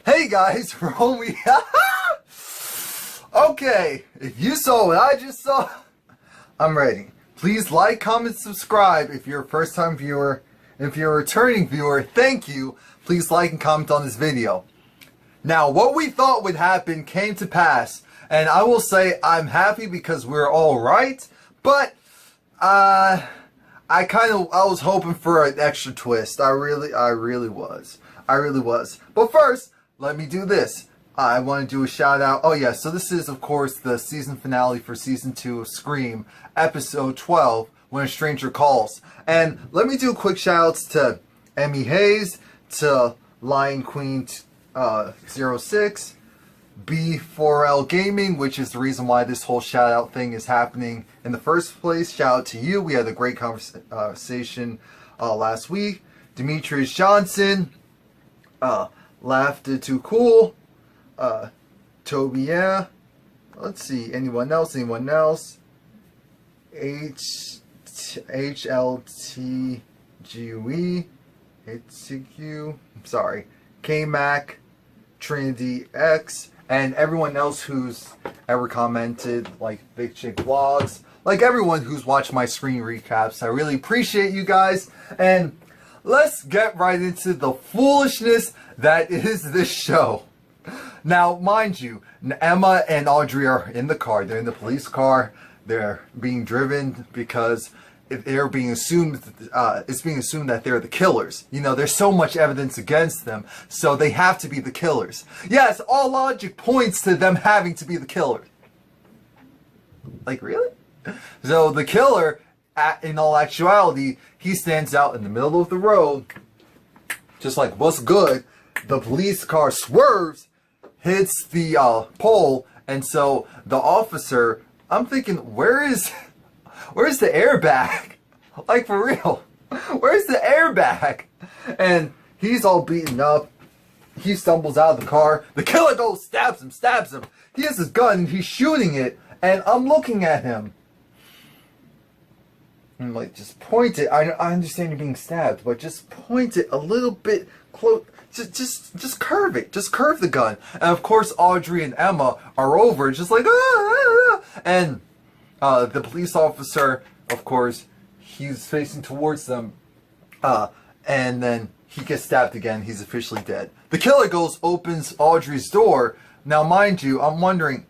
Hey guys, Romie. Okay, if you saw what I just saw, I'm ready. Please like, comment, subscribe if you're a first-time viewer. If you're a returning viewer, thank you. Please like and comment on this video. Now, what we thought would happen came to pass, and I will say I'm happy because we're all right. But I was hoping for an extra twist. I really was. But first, let me do this. I want to do a shout out. Oh yeah, so this is of course the season finale for season 2 of Scream, episode 12, When a Stranger Calls. And let me do quick shout outs to Emmy Hayes, to Lion Queen 06, B4L Gaming, which is the reason why this whole shout out thing is happening in the first place. Shout out to you. We had a great conversation last week. Demetrius Johnson, Laughter Too Cool, Toby, yeah. Let's see, anyone else? HLTGUE, HCQ, sorry, K-Mac, Trinity X, and everyone else who's ever commented, like Big Chick Vlogs, like everyone who's watched my screen recaps. I really appreciate you guys, and let's get right into the foolishness that is this show. Now, mind you, Emma and Audrey are in the car. They're in the police car. They're being driven because they're being assumed. It's being assumed that they're the killers. You know, there's so much evidence against them, so they have to be the killers. Yes, all logic points to them having to be the killers. Like, really? So the killer, in all actuality, he stands out in the middle of the road, just like, what's good? The police car swerves, hits the pole, and so the officer, I'm thinking, where's the airbag? Like, for real, where's the airbag? And he's all beaten up. He stumbles out of the car. The killer goes, stabs him. He has his gun and he's shooting it, and I'm looking at him. I'm like, just point it. I understand you're being stabbed, but just point it a little bit close. Just curve it. Just curve the gun. And of course, Audrey and Emma are over, just like, ah. And the police officer, of course, he's facing towards them. And then he gets stabbed again. He's officially dead. The killer goes, opens Audrey's door. Now, mind you, I'm wondering,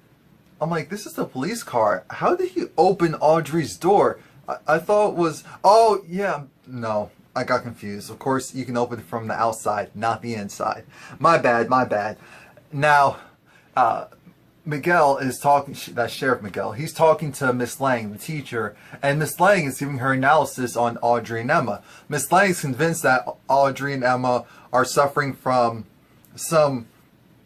I'm like, this is the police car. How did he open Audrey's door? I thought it was, oh, yeah, no, I got confused. Of course, you can open it from the outside, not the inside. My bad. Now, Miguel is talking, that's Sheriff Miguel, he's talking to Miss Lang, the teacher, and Miss Lang is giving her analysis on Audrey and Emma. Miss Lang is convinced that Audrey and Emma are suffering from some,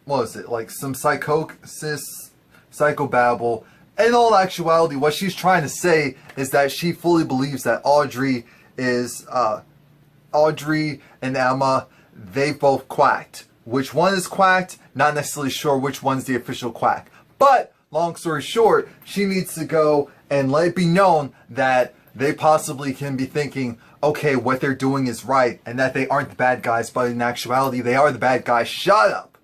what is it, like some psychosis, psychobabble. In all actuality, what she's trying to say is that she fully believes that Audrey and Emma, they both quacked. Which one is quacked? Not necessarily sure which one's the official quack. But, long story short, she needs to go and let it be known that they possibly can be thinking, okay, what they're doing is right, and that they aren't the bad guys, but in actuality, they are the bad guys. Shut up!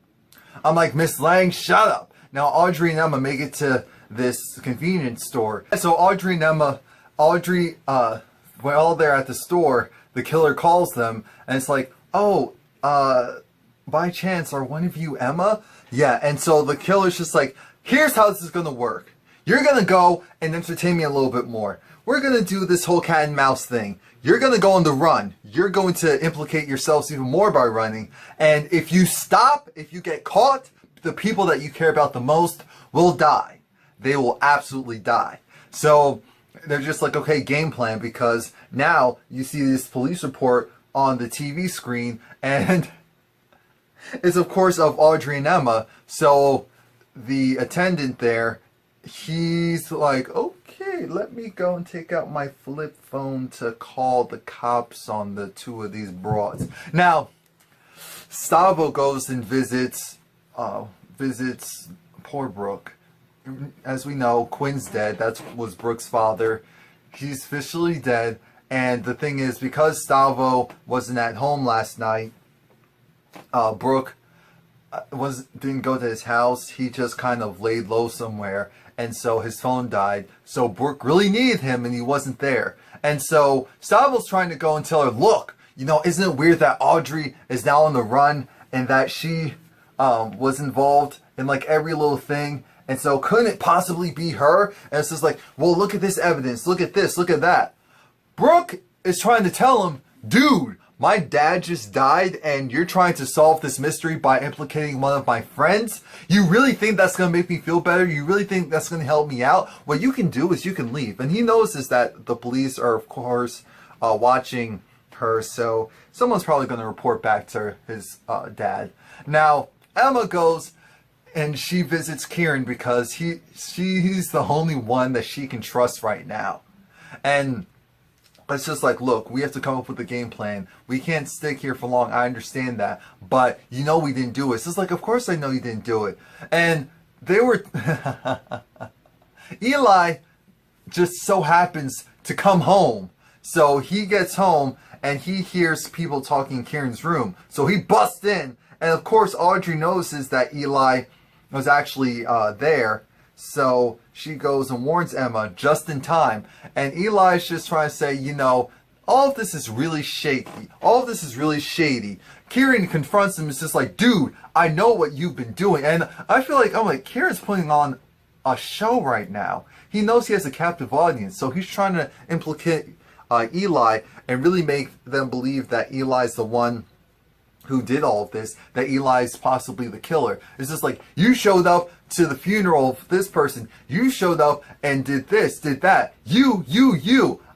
I'm like, Miss Lang, shut up! Now, Audrey and Emma make it to this convenience store. So Audrey and Emma, while they're at the store, the killer calls them, and it's like, oh, by chance, are one of you Emma? Yeah, and so the killer's just like, here's how this is gonna work. You're gonna go and entertain me a little bit more. We're gonna do this whole cat and mouse thing. You're gonna go on the run. You're going to implicate yourselves even more by running. And if you stop, if you get caught, the people that you care about the most will die. They will absolutely die. So they're just like, okay, game plan, because now you see this police report on the TV screen, and it's of course of Audrey and Emma. So the attendant there, he's like, okay, let me go and take out my flip phone to call the cops on the two of these broads. Now, Stavo goes and visits poor Brooke. As we know, Quinn's dead. That was Brooke's father. He's officially dead. And the thing is, because Stavo wasn't at home last night, Brooke didn't go to his house. He just kind of laid low somewhere, and so his phone died. So Brooke really needed him, and he wasn't there. And so Stavro's trying to go and tell her, look, you know, isn't it weird that Audrey is now on the run and that she was involved in like every little thing? And so couldn't it possibly be her? And it's just like, well, look at this evidence. Look at this. Look at that. Brooke is trying to tell him, dude, my dad just died and you're trying to solve this mystery by implicating one of my friends? You really think that's going to make me feel better? You really think that's going to help me out? What you can do is you can leave. And he knows is that the police are, of course, watching her. So someone's probably going to report back to his dad. Now, Emma goes and she visits Kieran because he's the only one that she can trust right now. And it's just like, look, we have to come up with a game plan. We can't stick here for long. I understand that. But you know we didn't do it. It's just like, of course I know you didn't do it. And they were... Eli just so happens to come home. So he gets home and he hears people talking in Kieran's room. So he busts in. And of course Audrey notices that Eli was actually there. So she goes and warns Emma just in time. And Eli's just trying to say, you know, all of this is really shaky. All of this is really shady. Kieran confronts him. It's just like, dude, I know what you've been doing. And I feel like, I'm like, Kieran's putting on a show right now. He knows he has a captive audience. So he's trying to implicate Eli and really make them believe that Eli's the one who did all of this, that Eli's possibly the killer. It's just like, you showed up to the funeral of this person. You showed up and did this, did that. You.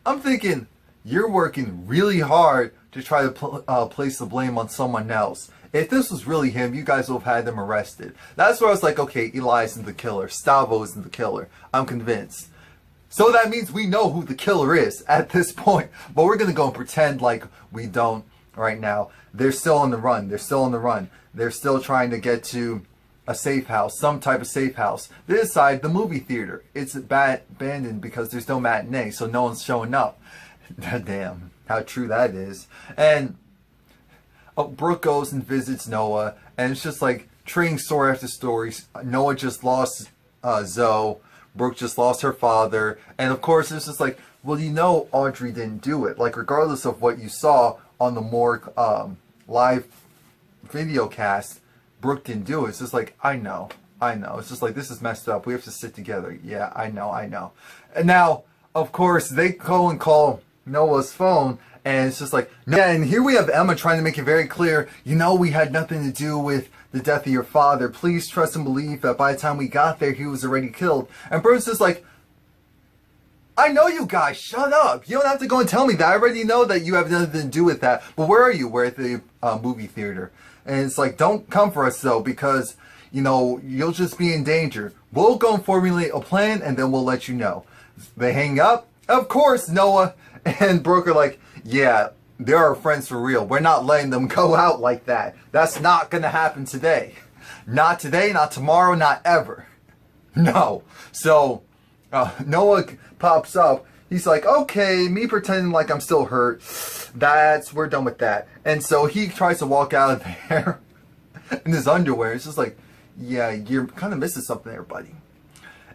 I'm thinking, you're working really hard to try to place the blame on someone else. If this was really him, you guys would have had him arrested. That's where I was like, okay, Eli isn't the killer. Stavro isn't the killer. I'm convinced. So that means we know who the killer is at this point. But we're going to go and pretend like we don't right now. They're still on the run. They're still on the run. They're still trying to get to a safe house, some type of safe house. This side, the movie theater, it's abandoned because there's no matinee, so no one's showing up. Damn, how true that is. And Brooke goes and visits Noah, and it's just like trading story after story. Noah just lost Zoe. Brooke just lost her father. And of course, it's just like, well, you know Audrey didn't do it. Like, regardless of what you saw on the morgue live video cast, Brooke didn't do it. It's just like, I know. It's just like, this is messed up. We have to sit together. Yeah, I know. And now, of course, they go and call Noah's phone, and it's just like, yeah, and here we have Emma trying to make it very clear, you know, we had nothing to do with the death of your father. Please trust and believe that by the time we got there, he was already killed. And Bruce is like, I know you guys, shut up. You don't have to go and tell me that. I already know that you have nothing to do with that. But where are you? We're at the movie theater. And it's like, don't come for us though, because, you know, you'll just be in danger. We'll go and formulate a plan, and then we'll let you know. They hang up. Of course, Noah and Brooke are like, yeah, they're our friends for real. We're not letting them go out like that. That's not going to happen today. Not today, not tomorrow, not ever. No. So, Noah pops up. He's like, okay, me pretending like I'm still hurt. We're done with that. And so he tries to walk out of there in his underwear. It's just like, yeah, you're kind of missing something there, buddy.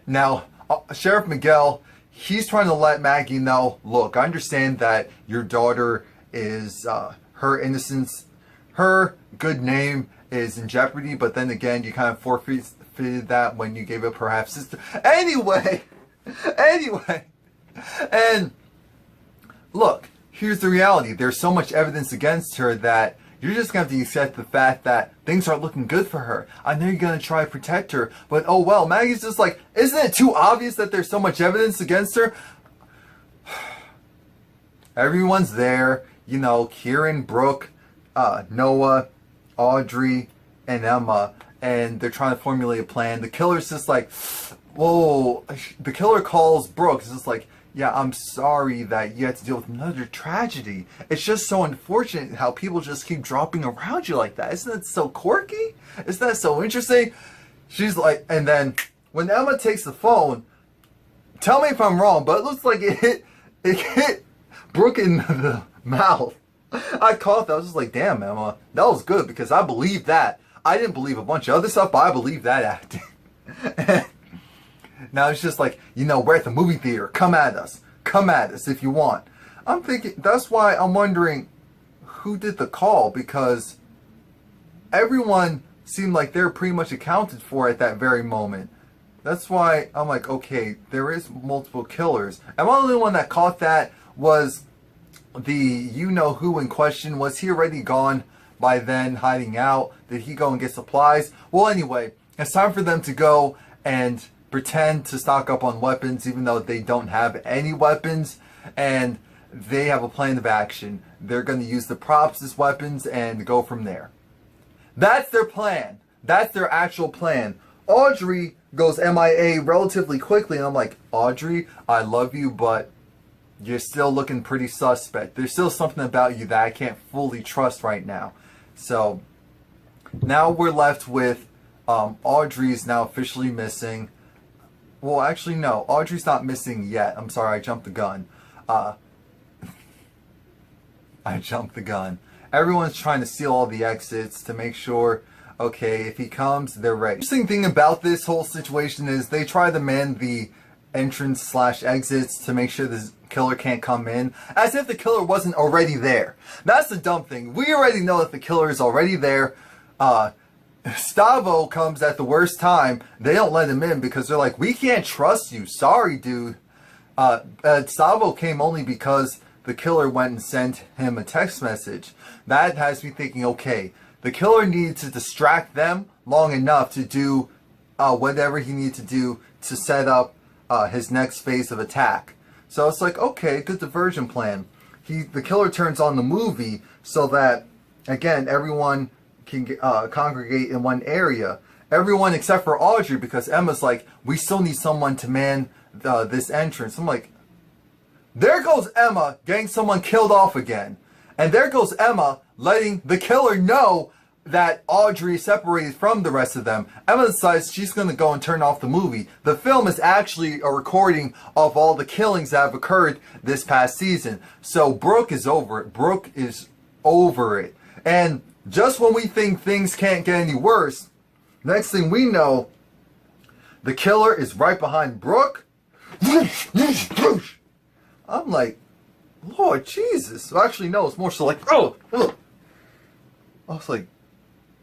Now, Sheriff Miguel, he's trying to let Maggie know, look, I understand that your daughter is, her innocence, her good name is in jeopardy, but then again, you kind of forfeited that when you gave up her half-sister. Anyway, and look, here's the reality. There's so much evidence against her that you're just going to have to accept the fact that things aren't looking good for her. I know you're going to try to protect her, but oh well. Maggie's just like, isn't it too obvious that there's so much evidence against her? Everyone's there. You know, Kieran, Brooke, Noah, Audrey, and Emma. And they're trying to formulate a plan. The killer's just like, whoa. The killer calls Brooke. It's just like, yeah, I'm sorry that you had to deal with another tragedy. It's just so unfortunate how people just keep dropping around you like that. Isn't that so quirky? Isn't that so interesting? She's like, and then when Emma takes the phone, tell me if I'm wrong, but it looks like it hit Brooke in the mouth. I caught that. I was just like, damn, Emma, that was good because I believe that. I didn't believe a bunch of other stuff, but I believe that acting. Now it's just like, you know, we're at the movie theater. Come at us. Come at us if you want. I'm thinking, that's why I'm wondering who did the call, because everyone seemed like they're pretty much accounted for at that very moment. That's why I'm like, okay, there is multiple killers. And the only one that caught that was the you-know-who in question. Was he already gone by then, hiding out? Did he go and get supplies? Well, anyway, it's time for them to go and pretend to stock up on weapons, even though they don't have any weapons. And they have a plan of action. They're going to use the props as weapons and go from there. That's their plan. That's their actual plan. Audrey goes MIA relatively quickly, and I'm like, Audrey, I love you, but you're still looking pretty suspect. There's still something about you that I can't fully trust right now. So now we're left with Audrey's now officially missing. Well, actually, no. Audrey's not missing yet. I'm sorry, I jumped the gun. I jumped the gun. Everyone's trying to seal all the exits to make sure, okay, if he comes, they're ready. The interesting thing about this whole situation is they try to man the entrance/exits to make sure the killer can't come in, as if the killer wasn't already there. That's the dumb thing. We already know that the killer is already there. Stavo comes at the worst time. They don't let him in because they're like, we can't trust you. Sorry, dude. Stavo came only because the killer went and sent him a text message. That has me thinking, okay, the killer needed to distract them long enough to do whatever he needed to do to set up his next phase of attack. So it's like, okay, good diversion plan. The killer turns on the movie so that, again, everyone can congregate in one area. Everyone except for Audrey, because Emma's like, we still need someone to man this entrance. I'm like, there goes Emma getting someone killed off again. And there goes Emma letting the killer know that Audrey is separated from the rest of them. Emma decides she's going to go and turn off the movie. The film is actually a recording of all the killings that have occurred this past season. So Brooke is over it. Brooke is over it. And just when we think things can't get any worse, next thing we know, the killer is right behind Brooke. I'm like, Lord Jesus. Well, actually, no, it's more so like, oh. I was like,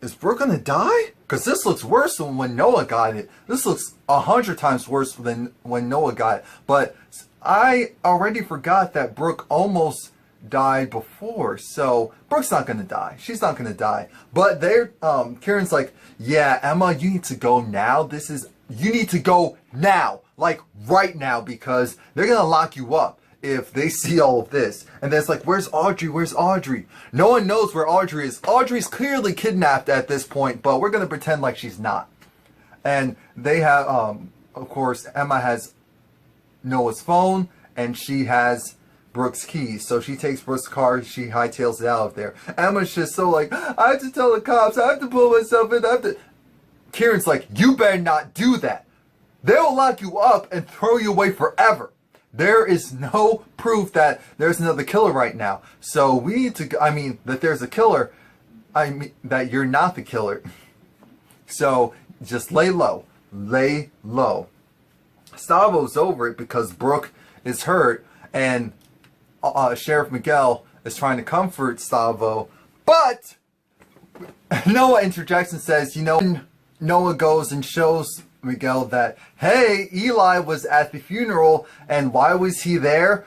is Brooke gonna die? Because this looks worse than when Noah got it. This looks 100 times worse than when Noah got it. But I already forgot that Brooke almost died before. So Brooke's not gonna die. She's not gonna die. But Kieran's like, yeah, Emma, you need to go now. You need to go now. Like right now, because they're gonna lock you up if they see all of this. And then it's like, where's Audrey? Where's Audrey? No one knows where Audrey is. Audrey's clearly kidnapped at this point, but we're going to pretend like she's not. And they have, of course, Emma has Noah's phone, and she has Brooke's keys. So she takes Brooke's car, she hightails it out of there. Emma's just so like, I have to tell the cops, I have to pull myself in, Kieran's like, you better not do that. They'll lock you up and throw you away forever. There is no proof that there's another killer right now. So we need to, that there's a killer. That you're not the killer. So just lay low. Lay low. Stavo's over it because Brooke is hurt. And Sheriff Miguel is trying to comfort Stavo. But Noah interjects and says, Noah goes and shows Miguel that, hey, Eli was at the funeral, and why was he there?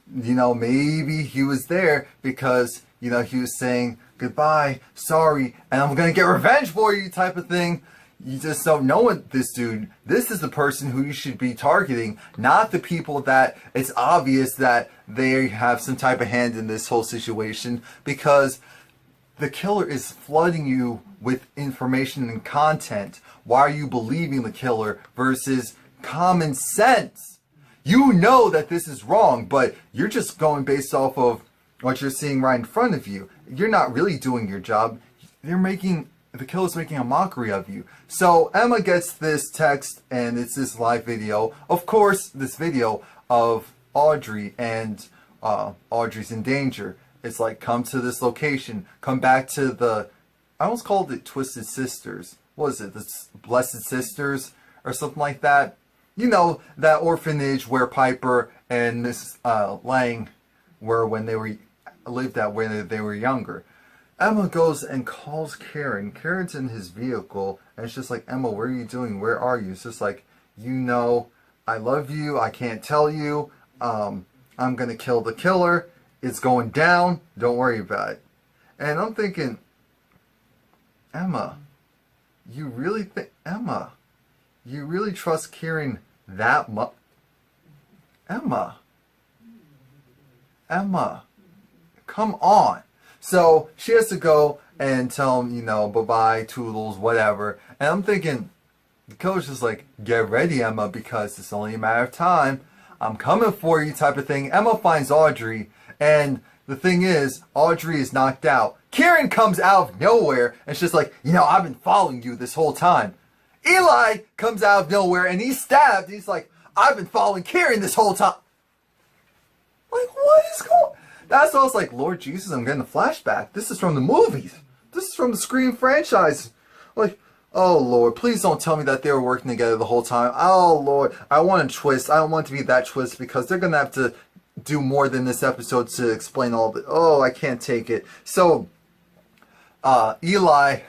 Maybe he was there because, he was saying goodbye, sorry, and I'm gonna get revenge for you type of thing. You just don't know this dude. This is the person who you should be targeting, not the people that it's obvious that they have some type of hand in this whole situation, because the killer is flooding you with information and content. Why are you believing the killer versus common sense? You know that this is wrong, but you're just going based off of what you're seeing right in front of you. You're not really doing your job. The killer's making a mockery of you. So Emma gets this text, and it's this live video. Of course, this video of Audrey, and Audrey's in danger. It's like, come to this location, come back to the I almost called it Twisted Sisters. What was it? The Blessed Sisters or something like that. You know, that orphanage where Piper and Miss Lang were when they were lived at when they were younger. Emma goes and calls Kieran. Kieran's in his vehicle, and it's just like, Emma, what are you doing? Where are you? It's just like, you know, I love you. I can't tell you. I'm gonna kill the killer. It's going down. Don't worry about it. And I'm thinking, Emma, you really think, Emma, you really trust Kieran that much? Emma, come on. So she has to go and tell him, you know, bye-bye, toodles, whatever. And I'm thinking, the coach is like, get ready, Emma, because it's only a matter of time. I'm coming for you type of thing. Emma finds Audrey, and the thing is, Audrey is knocked out. Kieran comes out of nowhere, and she's like, you know, I've been following you this whole time. Eli comes out of nowhere, and he's stabbed. He's like, I've been following Kieran this whole time. Like, what is going on? That's why I was like, Lord Jesus, I'm getting a flashback. This is from the movies. This is from the Scream franchise. Like, oh Lord, please don't tell me that they were working together the whole time. Oh Lord, I want a twist. I don't want it to be that twist because they're going to have to do more than this episode to explain all of it. Oh, I can't take it. So, Eli's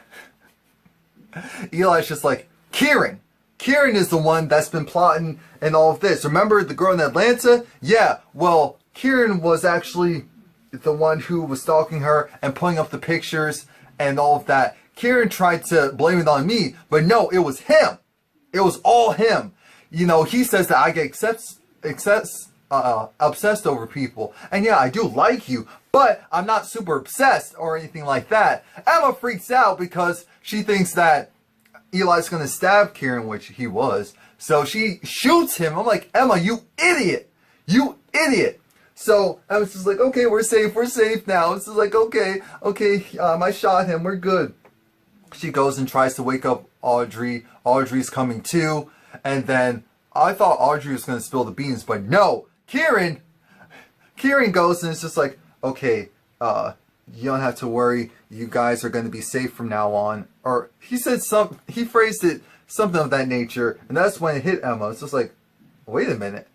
just like, Kieran is the one that's been plotting and all of this. Remember the girl in Atlanta? Yeah, well, Kieran was actually the one who was stalking her and putting up the pictures and all of that. Kieran tried to blame it on me, but no, it was him. It was all him. You know, he says that I get obsessed over people. And yeah, I do like you, but I'm not super obsessed or anything like that. Emma freaks out because she thinks that Eli's going to stab Kieran, which he was. So she shoots him. I'm like, Emma, you idiot. You idiot. So I was just like, okay, we're safe now. It's just like, okay, I shot him, we're good. She goes and tries to wake up Audrey. Audrey's coming too. And then I thought Audrey was going to spill the beans, but no. Kieran goes and it's just like, okay, you don't have to worry. You guys are going to be safe from now on. Or he phrased it something of that nature. And that's when it hit Emma. It's just like, wait a minute.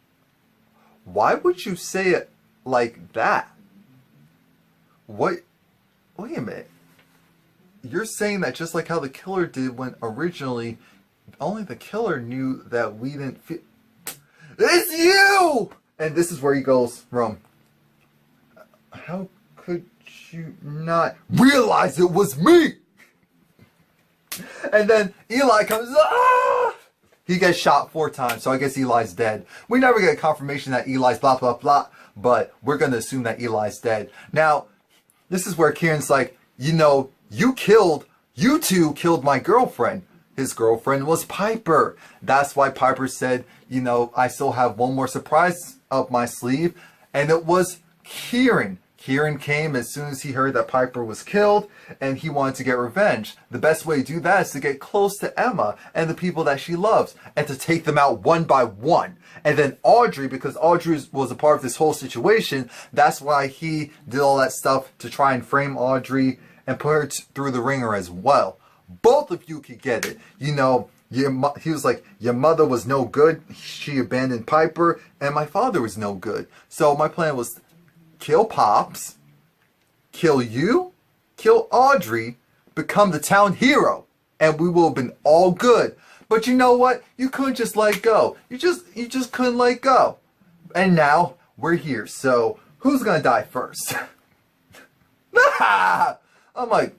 Why would you say it like that? Wait a minute. You're saying that just like how the killer did when originally only the killer knew that we didn't feel. It's you! And this is where he goes, Rome. How could you not realize it was me? And then Eli comes, ah! He gets shot 4 times, so I guess Eli's dead. We never get a confirmation that Eli's blah, blah, blah, but we're going to assume that Eli's dead. Now, this is where Kieran's like, you know, you two killed my girlfriend. His girlfriend was Piper. That's why Piper said, you know, I still have one more surprise up my sleeve, and it was Kieran. Kieran came as soon as he heard that Piper was killed, and he wanted to get revenge. The best way to do that is to get close to Emma and the people that she loves, and to take them out one by one. And then Audrey, because Audrey was a part of this whole situation, that's why he did all that stuff to try and frame Audrey and put her through the ringer as well. Both of you could get it. You know, he was like, your mother was no good, she abandoned Piper, and my father was no good. So my plan was kill Pops, kill you, kill Audrey, become the town hero, and we will have been all good. But you know what? You couldn't just let go. You just couldn't let go. And now we're here. So who's gonna die first? I'm like,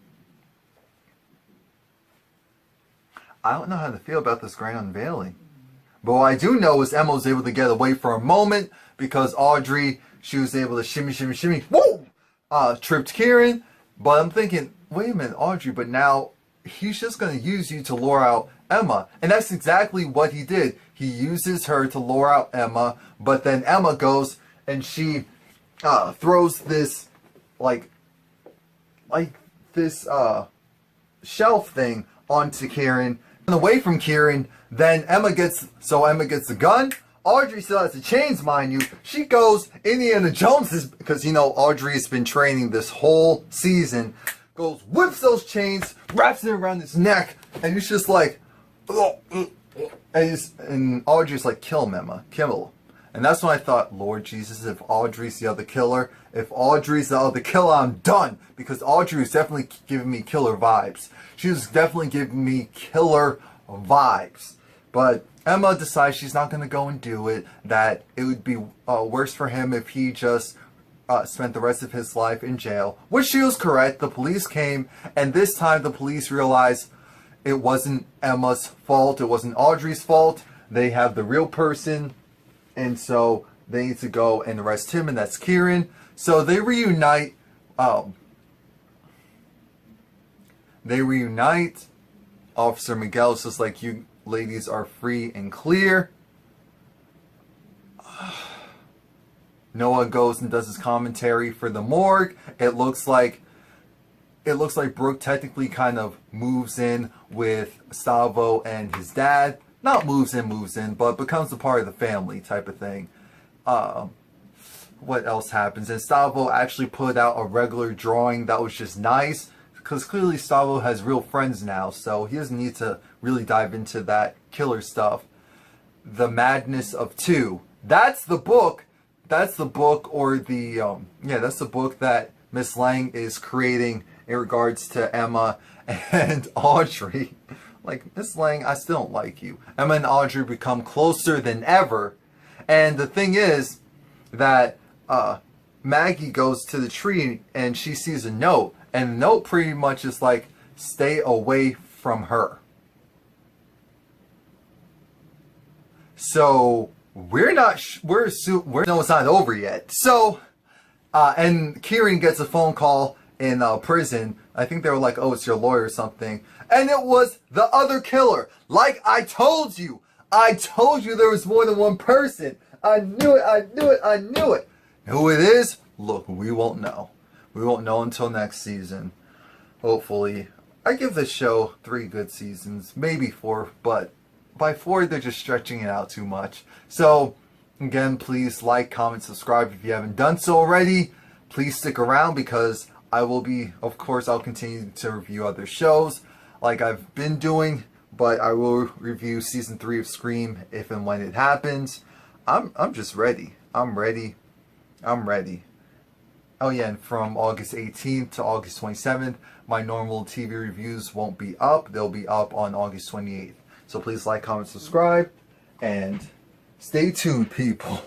I don't know how to feel about this grand unveiling. But what I do know is Emma was able to get away for a moment because Audrey, she was able to shimmy, whoa! Tripped Kieran. But I'm thinking, wait a minute, Audrey, but now he's just going to use you to lure out Emma. And that's exactly what he did. He uses her to lure out Emma, but then Emma goes and she throws this, like this shelf thing onto Kieran. And away from Kieran, then Emma gets the gun. Audrey still has the chains, mind you. She goes, Indiana Jones is, because you know Audrey has been training this whole season goes, whips those chains, wraps it around his neck, and he's just like, and Audrey's like, kill him, Emma, kill him. And that's when I thought, Lord Jesus, if Audrey's the other killer, I'm done. Because Audrey was definitely giving me killer vibes. She was definitely giving me killer vibes. But Emma decides she's not going to go and do it. That it would be worse for him if he just spent the rest of his life in jail. Which she was correct. The police came, and this time the police realized it wasn't Emma's fault. It wasn't Audrey's fault. They have the real person. And so they need to go and arrest him, and that's Kieran. So they reunite. Officer Miguel's just like, you ladies are free and clear. Noah goes and does his commentary for the morgue. It looks like Brooke technically kind of moves in with Stavo and his dad. Not moves in, but becomes a part of the family type of thing. What else happens? And Stavo actually put out a regular drawing that was just nice. Because clearly Stavo has real friends now, so he doesn't need to really dive into that killer stuff. The Madness of Two. That's the book. That's the book, or the, that's the book that Miss Lang is creating in regards to Emma and Audrey. Like, Miss Lang, I still don't like you. Emma and Audrey become closer than ever. And the thing is that Maggie goes to the tree and she sees a note. And the note pretty much is like, stay away from her. So, we're no, it's not over yet. So, and Kieran gets a phone call in prison. I think they were like, oh, it's your lawyer or something. And it was the other killer. Like I told you. I told you there was more than one person. I knew it. Who it is? Look, we won't know. We won't know until next season. Hopefully. I give this show 3 good seasons. Maybe 4. But by 4, they're just stretching it out too much. So, again, please like, comment, subscribe if you haven't done so already. Please stick around because I will be, of course, I'll continue to review other shows like I've been doing, but I will review season 3 of Scream if and when it happens. I'm just ready. I'm ready. Oh yeah, and from August 18th to August 27th, my normal TV reviews won't be up. They'll be up on August 28th. So please like, comment, subscribe, and stay tuned, people.